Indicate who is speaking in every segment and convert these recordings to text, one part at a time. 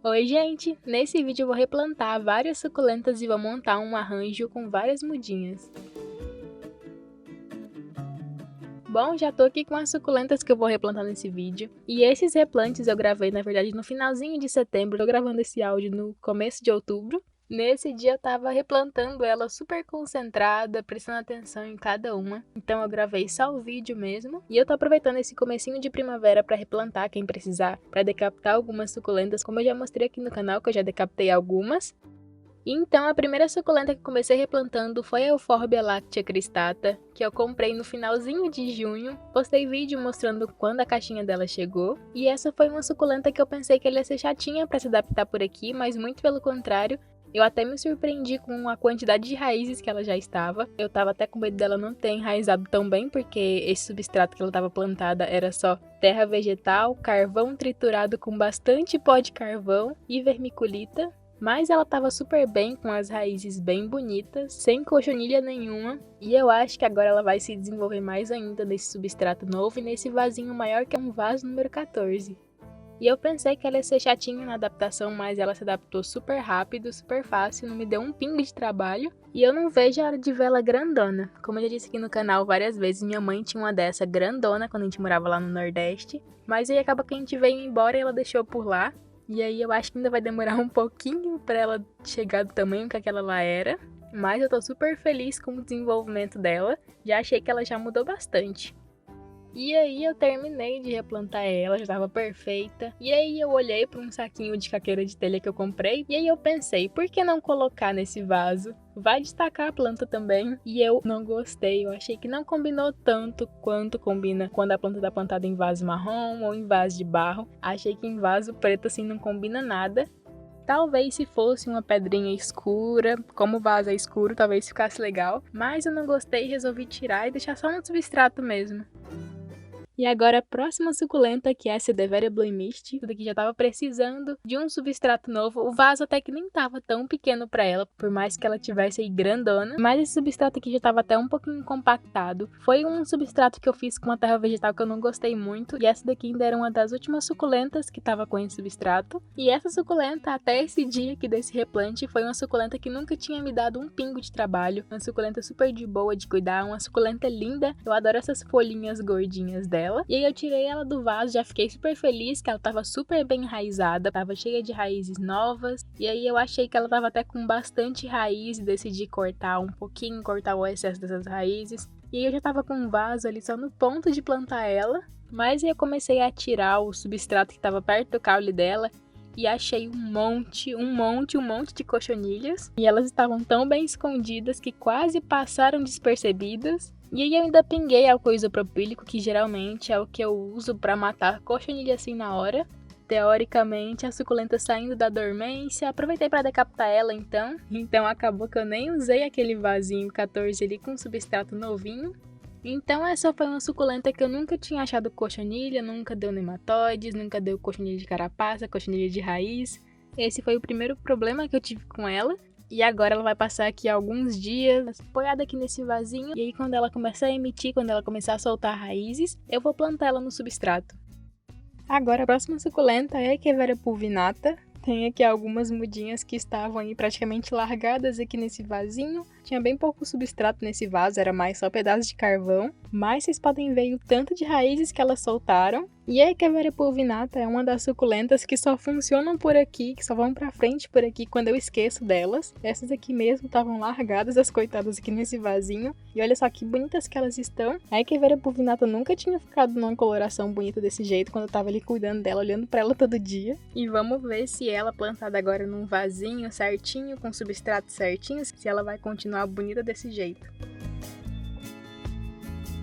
Speaker 1: Oi gente, nesse vídeo eu vou replantar várias suculentas e vou montar um arranjo com várias mudinhas. Bom, já tô aqui com as suculentas que eu vou replantar nesse vídeo. E esses replantes eu gravei, na verdade, no finalzinho de setembro. Tô gravando esse áudio no começo de outubro. Nesse dia eu tava replantando ela super concentrada, prestando atenção em cada uma. Então eu gravei só o vídeo mesmo. E eu tô aproveitando esse comecinho de primavera pra replantar quem precisar, pra decapitar algumas suculentas, como eu já mostrei aqui no canal, que eu já decapitei algumas. Então, a primeira suculenta que comecei replantando foi a Euphorbia lactea cristata, que eu comprei no finalzinho de junho. Postei vídeo mostrando quando a caixinha dela chegou. E essa foi uma suculenta que eu pensei que ela ia ser chatinha para se adaptar por aqui, mas muito pelo contrário. Eu até me surpreendi com a quantidade de raízes que ela já estava. Eu tava até com medo dela não ter enraizado tão bem, porque esse substrato que ela estava plantada era só terra vegetal, carvão triturado com bastante pó de carvão e vermiculita. Mas ela tava super bem, com as raízes bem bonitas, sem cochonilha nenhuma. E eu acho que agora ela vai se desenvolver mais ainda nesse substrato novo e nesse vasinho maior, que é um vaso número 14. E eu pensei que ela ia ser chatinha na adaptação, mas ela se adaptou super rápido, super fácil, não me deu um pingo de trabalho. E eu não vejo a hora de ver ela grandona. Como eu já disse aqui no canal várias vezes, minha mãe tinha uma dessa grandona quando a gente morava lá no Nordeste. Mas aí acaba que a gente veio embora e ela deixou por lá. E aí eu acho que ainda vai demorar um pouquinho pra ela chegar do tamanho que aquela lá era. Mas eu tô super feliz com o desenvolvimento dela. Já achei que ela já mudou bastante. E aí eu terminei de replantar ela, já tava perfeita. E aí eu olhei para um saquinho de caqueira de telha que eu comprei. E aí eu pensei, por que não colocar nesse vaso? Vai destacar a planta também. E eu não gostei, eu achei que não combinou tanto quanto combina quando a planta tá plantada em vaso marrom ou em vaso de barro. Achei que em vaso preto assim não combina nada. Talvez se fosse uma pedrinha escura, como o vaso é escuro, talvez ficasse legal. Mas eu não gostei e resolvi tirar e deixar só no substrato mesmo. E agora a próxima suculenta, que é a Cedeveria Blue Mist. Essa daqui já tava precisando de um substrato novo. O vaso até que nem tava tão pequeno pra ela, por mais que ela tivesse aí grandona. Mas esse substrato aqui já tava até um pouquinho compactado. Foi um substrato que eu fiz com uma terra vegetal que eu não gostei muito. E essa daqui ainda era uma das últimas suculentas que tava com esse substrato. E essa suculenta, até esse dia aqui desse replante, foi uma suculenta que nunca tinha me dado um pingo de trabalho. Uma suculenta super de boa de cuidar, uma suculenta linda. Eu adoro essas folhinhas gordinhas dela. E aí eu tirei ela do vaso, já fiquei super feliz que ela tava super bem enraizada, tava cheia de raízes novas. E aí eu achei que ela tava até com bastante raiz e decidi cortar um pouquinho, cortar o excesso dessas raízes. E aí eu já tava com um vaso ali só no ponto de plantar ela, mas aí eu comecei a tirar o substrato que tava perto do caule dela. E achei um monte de cochonilhas. E elas estavam tão bem escondidas que quase passaram despercebidas. E aí eu ainda pinguei álcool isopropílico, que geralmente é o que eu uso para matar cochonilha assim na hora. Teoricamente, a suculenta saindo da dormência, aproveitei para decapitar ela então. Então acabou que eu nem usei aquele vasinho 14 ali com substrato novinho. Então essa foi uma suculenta que eu nunca tinha achado cochonilha, nunca deu nematóides, nunca deu cochonilha de carapaça, cochonilha de raiz. Esse foi o primeiro problema que eu tive com ela. E agora ela vai passar aqui alguns dias apoiada aqui nesse vasinho. E aí quando ela começar a emitir, quando ela começar a soltar raízes, eu vou plantar ela no substrato. Agora a próxima suculenta é a Echeveria pulvinata. Tem aqui algumas mudinhas que estavam aí praticamente largadas aqui nesse vasinho. Tinha bem pouco substrato nesse vaso, era mais só pedaços de carvão. Mas vocês podem ver o tanto de raízes que elas soltaram. E a Echeveria pulvinata é uma das suculentas que só funcionam por aqui, que só vão pra frente por aqui quando eu esqueço delas. Essas aqui mesmo estavam largadas, as coitadas aqui nesse vasinho. E olha só que bonitas que elas estão. A Echeveria pulvinata nunca tinha ficado numa coloração bonita desse jeito quando eu tava ali cuidando dela, olhando pra ela todo dia. E vamos ver se ela plantada agora num vasinho certinho, com substrato certinho, se ela vai continuar bonita desse jeito.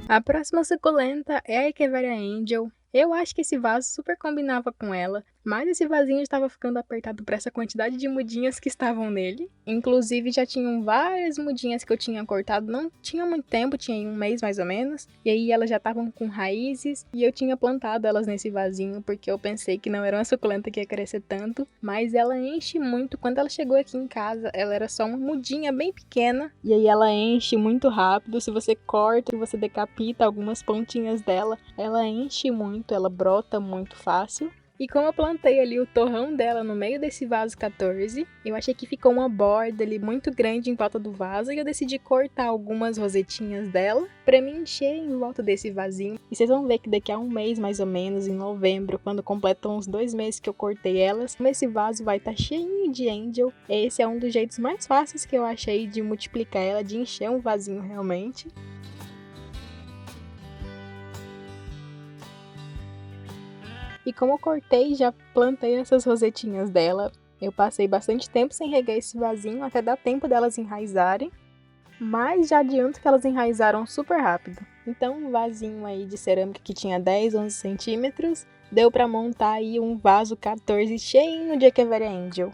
Speaker 1: A próxima suculenta é a Echeveria Angel. Eu acho que esse vaso super combinava com ela, mas esse vasinho estava ficando apertado para essa quantidade de mudinhas que estavam nele. Inclusive já tinham várias mudinhas que eu tinha cortado, não tinha muito tempo, tinha um mês mais ou menos. E aí elas já estavam com raízes e eu tinha plantado elas nesse vasinho porque eu pensei que não era uma suculenta que ia crescer tanto. Mas ela enche muito, quando ela chegou aqui em casa ela era só uma mudinha bem pequena. E aí ela enche muito rápido, se você corta e você decapita algumas pontinhas dela, ela enche muito, ela brota muito fácil. E como eu plantei ali o torrão dela no meio desse vaso 14, eu achei que ficou uma borda ali muito grande em volta do vaso e eu decidi cortar algumas rosetinhas dela pra me encher em volta desse vasinho. E vocês vão ver que daqui a um mês, mais ou menos, em novembro, quando completam uns 2 meses que eu cortei elas, esse vaso vai estar cheinho de Angel. Esse é um dos jeitos mais fáceis que eu achei de multiplicar ela, de encher um vasinho realmente. E como eu cortei e já plantei essas rosetinhas dela, eu passei bastante tempo sem regar esse vasinho, até dar tempo delas enraizarem. Mas já adianto que elas enraizaram super rápido. Então um vasinho aí de cerâmica que tinha 10, 11 centímetros, deu pra montar aí um vaso 14 cheinho de Echeveria Angel.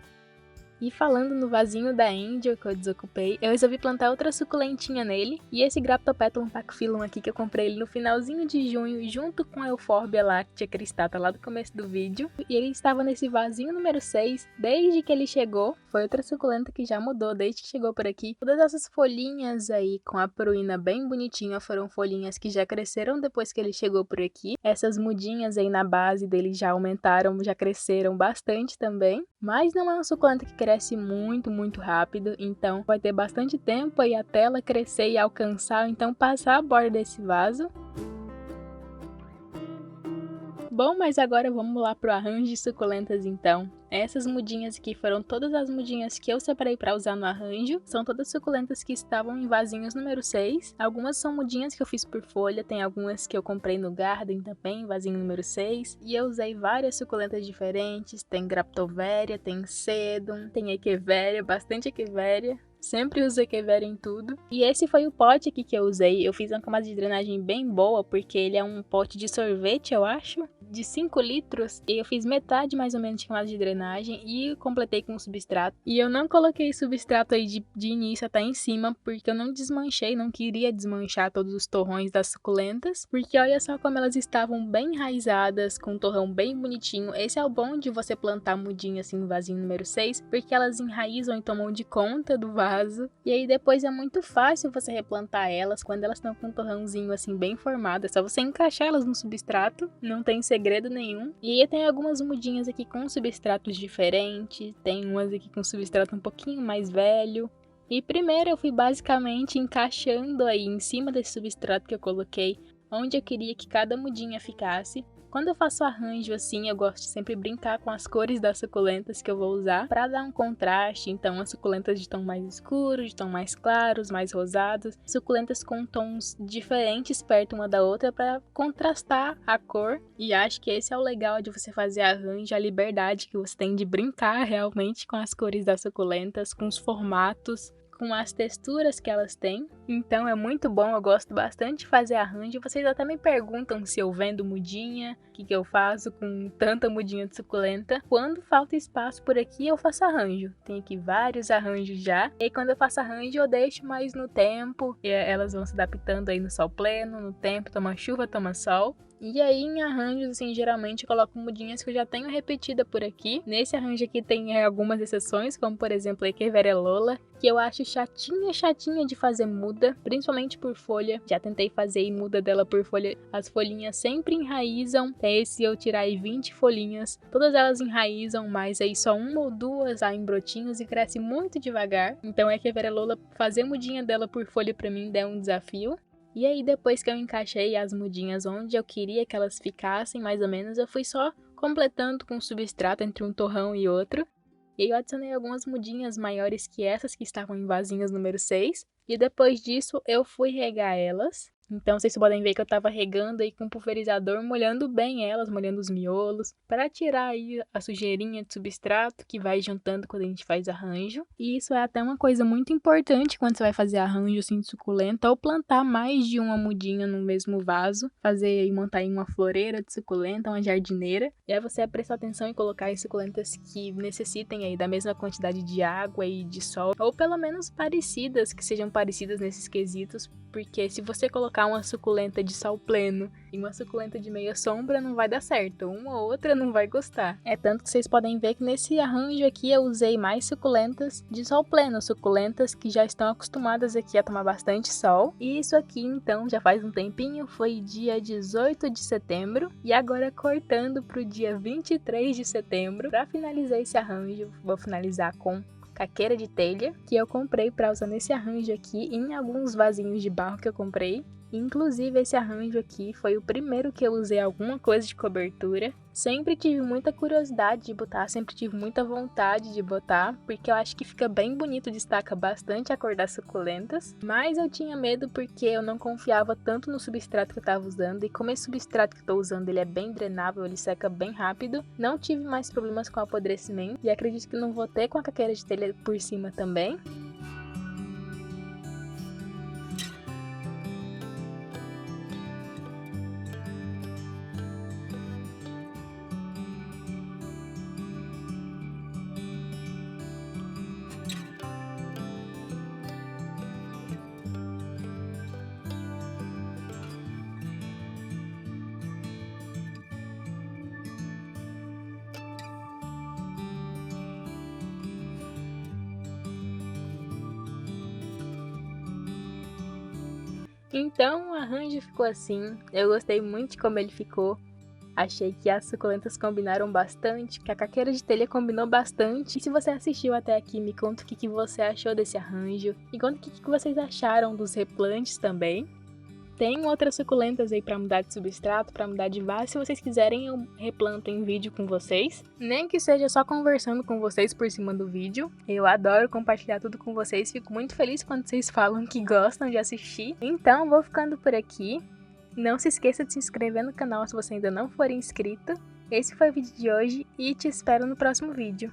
Speaker 1: E falando no vasinho da Angel que eu desocupei, eu resolvi plantar outra suculentinha nele. E esse Graptopetalum pachyphyllum aqui que eu comprei ele no finalzinho de junho, junto com a Euphorbia lactea cristata lá do começo do vídeo. E ele estava nesse vasinho número 6 desde que ele chegou. Foi outra suculenta que já mudou desde que chegou por aqui. Todas essas folhinhas aí com a pruína bem bonitinha foram folhinhas que já cresceram depois que ele chegou por aqui. Essas mudinhas aí na base dele já aumentaram, já cresceram bastante também. Mas não é uma suculenta que cresce muito, muito rápido, então vai ter bastante tempo aí até ela crescer e alcançar, então passar a borda desse vaso. Bom, mas agora vamos lá pro arranjo de suculentas então. Essas mudinhas aqui foram todas as mudinhas que eu separei para usar no arranjo. São todas suculentas que estavam em vasinhos número 6. Algumas são mudinhas que eu fiz por folha, tem algumas que eu comprei no Garden também, vasinho número 6. E eu usei várias suculentas diferentes, tem Graptoveria, tem Sedum, tem Echeveria, bastante Echeveria. Sempre uso Echeveria em tudo. E esse foi o pote aqui que eu usei. Eu fiz uma camada de drenagem bem boa, porque ele é um pote de sorvete, eu acho, de 5 litros. E eu fiz metade mais ou menos de camada de drenagem e completei com substrato. E eu não coloquei substrato aí de início até em cima, porque eu não desmanchei, não queria desmanchar todos os torrões das suculentas. Porque olha só como elas estavam bem enraizadas, com um torrão bem bonitinho. Esse é o bom de você plantar mudinha assim no vasinho número 6, porque elas enraizam e tomam de conta do vaso. E aí depois é muito fácil você replantar elas quando elas estão com um torrãozinho assim bem formado. É só você encaixar elas no substrato, não tem segredo nenhum. E aí tem algumas mudinhas aqui com substratos diferentes, tem umas aqui com substrato um pouquinho mais velho. E primeiro eu fui basicamente encaixando aí em cima desse substrato que eu coloquei, onde eu queria que cada mudinha ficasse. Quando eu faço arranjo assim, eu gosto de sempre brincar com as cores das suculentas que eu vou usar para dar um contraste. Então, as suculentas de tom mais escuro, de tom mais claros, mais rosados, suculentas com tons diferentes perto uma da outra para contrastar a cor. E acho que esse é o legal de você fazer arranjo, a liberdade que você tem de brincar realmente com as cores das suculentas, com os formatos, com as texturas que elas têm. Então é muito bom, eu gosto bastante de fazer arranjo. Vocês até me perguntam se eu vendo mudinha, o que eu faço com tanta mudinha de suculenta. Quando falta espaço por aqui, eu faço arranjo. Tem aqui vários arranjos já. E quando eu faço arranjo, eu deixo mais no tempo. E elas vão se adaptando aí no sol pleno, no tempo, toma chuva, toma sol. E aí em arranjos, assim, geralmente eu coloco mudinhas que eu já tenho repetida por aqui. Nesse arranjo aqui tem algumas exceções, como por exemplo a Echeveria Lola, que eu acho chatinha de fazer muda, principalmente por folha. Já tentei fazer muda dela por folha, as folhinhas sempre enraizam. Até se eu tirar aí 20 folhinhas, todas elas enraizam, mas aí só uma ou duas saem brotinhos e cresce muito devagar. Então a Echeveria Lola, fazer mudinha dela por folha pra mim é um desafio. E aí depois que eu encaixei as mudinhas onde eu queria que elas ficassem, mais ou menos, eu fui só completando com substrato entre um torrão e outro. E aí eu adicionei algumas mudinhas maiores que essas que estavam em vasinhos número 6. E depois disso eu fui regar elas. Então vocês podem ver que eu tava regando aí com o pulverizador, molhando bem elas, molhando os miolos, para tirar aí a sujeirinha de substrato que vai juntando quando a gente faz arranjo. E isso é até uma coisa muito importante quando você vai fazer arranjo assim de suculenta, ou plantar mais de uma mudinha no mesmo vaso, fazer e montar aí uma floreira de suculenta, uma jardineira. E aí você vai prestar atenção em colocar em suculentas que necessitem aí da mesma quantidade de água e de sol, ou pelo menos parecidas, que sejam parecidas nesses quesitos, porque se você colocar uma suculenta de sol pleno e uma suculenta de meia sombra, não vai dar certo, uma ou outra não vai gostar. É tanto que vocês podem ver que nesse arranjo aqui eu usei mais suculentas de sol pleno, suculentas que já estão acostumadas aqui a tomar bastante sol. E isso aqui então já faz um tempinho, foi dia 18 de setembro e agora cortando pro dia 23 de setembro. Para finalizar esse arranjo, vou finalizar com caqueira de telha, que eu comprei para usar nesse arranjo aqui em alguns vasinhos de barro que eu comprei. Inclusive esse arranjo aqui foi o primeiro que eu usei alguma coisa de cobertura. Sempre tive muita curiosidade de botar, sempre tive muita vontade de botar, porque eu acho que fica bem bonito, destaca bastante a cor das suculentas. Mas eu tinha medo porque eu não confiava tanto no substrato que eu estava usando, e como esse substrato que eu estou usando ele é bem drenável, ele seca bem rápido, não tive mais problemas com apodrecimento, e acredito que não vou ter com a caqueira de telha por cima também. Então o arranjo ficou assim, eu gostei muito de como ele ficou. Achei que as suculentas combinaram bastante, que a caqueira de telha combinou bastante. E se você assistiu até aqui, me conta o que você achou desse arranjo. E conta o que vocês acharam dos replantes também. Tem outras suculentas aí pra mudar de substrato, pra mudar de vaso. Se vocês quiserem, eu replanto em vídeo com vocês. Nem que seja só conversando com vocês por cima do vídeo. Eu adoro compartilhar tudo com vocês. Fico muito feliz quando vocês falam que gostam de assistir. Então, vou ficando por aqui. Não se esqueça de se inscrever no canal se você ainda não for inscrito. Esse foi o vídeo de hoje e te espero no próximo vídeo.